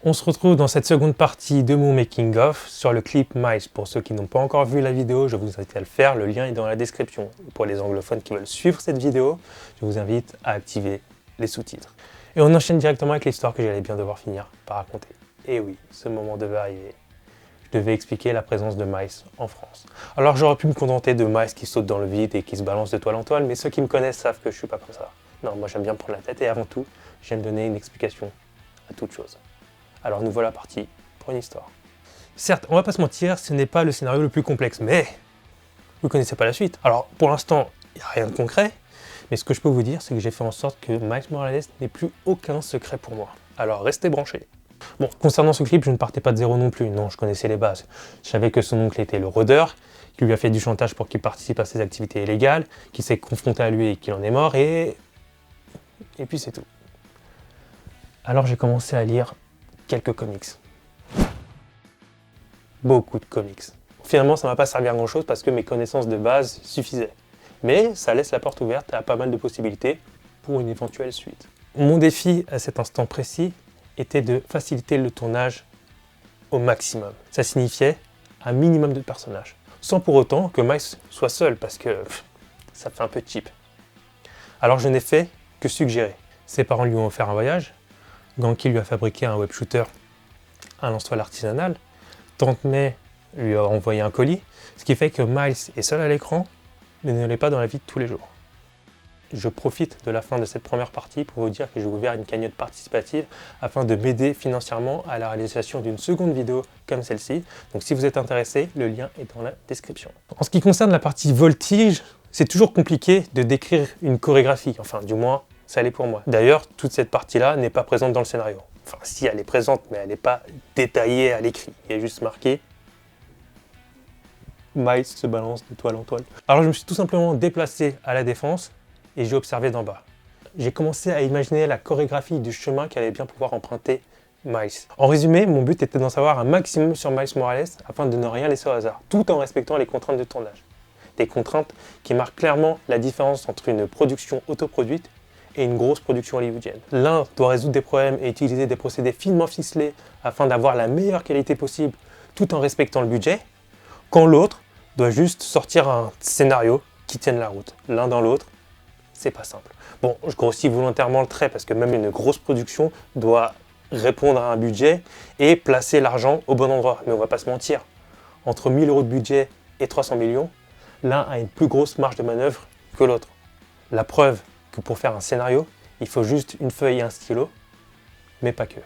On se retrouve dans cette seconde partie de mon making of sur le clip Miles. Pour ceux qui n'ont pas encore vu la vidéo, je vous invite à le faire, le lien est dans la description. Pour les anglophones qui veulent suivre cette vidéo, je vous invite à activer les sous-titres. Et on enchaîne directement avec l'histoire que j'allais bien devoir finir par raconter. Et oui, ce moment devait arriver. Je devais expliquer la présence de Miles en France. Alors j'aurais pu me contenter de Miles qui saute dans le vide et qui se balance de toile en toile, mais ceux qui me connaissent savent que je suis pas comme ça. Non, moi j'aime bien prendre la tête et avant tout, j'aime donner une explication à toute chose. Alors nous voilà partis pour une histoire. Certes, on va pas se mentir, ce n'est pas le scénario le plus complexe, mais vous connaissez pas la suite. Alors pour l'instant, il n'y a rien de concret, mais ce que je peux vous dire, c'est que j'ai fait en sorte que Miles Morales n'ait plus aucun secret pour moi. Alors restez branchés. Bon, concernant ce clip, je ne partais pas de zéro non plus, non, je connaissais les bases. Je savais que son oncle était le rôdeur, qui lui a fait du chantage pour qu'il participe à ses activités illégales, qui s'est confronté à lui et qu'il en est mort, et puis c'est tout. Alors j'ai commencé à lire quelques comics. Beaucoup de comics. Finalement, ça ne m'a pas servi à grand chose parce que mes connaissances de base suffisaient. Mais ça laisse la porte ouverte à pas mal de possibilités pour une éventuelle suite. Mon défi à cet instant précis était de faciliter le tournage au maximum. Ça signifiait un minimum de personnages. Sans pour autant que Miles soit seul parce que ça fait un peu cheap. Alors je n'ai fait que suggérer. Ses parents lui ont offert un voyage. Ganke lui a fabriqué un web shooter, un lance-toile artisanal. Tante May lui a envoyé un colis, ce qui fait que Miles est seul à l'écran, mais ne l'est pas dans la vie de tous les jours. Je profite de la fin de cette première partie pour vous dire que j'ai ouvert une cagnotte participative afin de m'aider financièrement à la réalisation d'une seconde vidéo comme celle-ci. Donc si vous êtes intéressé, le lien est dans la description. En ce qui concerne la partie voltige, c'est toujours compliqué de décrire une chorégraphie, enfin du moins ça l'est pour moi. D'ailleurs, toute cette partie-là n'est pas présente dans le scénario. Enfin, si, elle est présente, mais elle n'est pas détaillée à l'écrit. Il y a juste marqué « Miles se balance de toile en toile ». Alors, je me suis tout simplement déplacé à la défense et j'ai observé d'en bas. J'ai commencé à imaginer la chorégraphie du chemin qu'allait bien pouvoir emprunter Miles. En résumé, mon but était d'en savoir un maximum sur Miles Morales afin de ne rien laisser au hasard, tout en respectant les contraintes de tournage. Des contraintes qui marquent clairement la différence entre une production autoproduite et une grosse production hollywoodienne. L'un doit résoudre des problèmes et utiliser des procédés finement ficelés afin d'avoir la meilleure qualité possible tout en respectant le budget, quand l'autre doit juste sortir un scénario qui tienne la route. L'un dans l'autre, c'est pas simple. Bon, je grossis volontairement le trait parce que même une grosse production doit répondre à un budget et placer l'argent au bon endroit. Mais on va pas se mentir, entre 1000 € de budget et 300 millions, l'un a une plus grosse marge de manœuvre que l'autre. La preuve que pour faire un scénario, il faut juste une feuille et un stylo, mais pas que.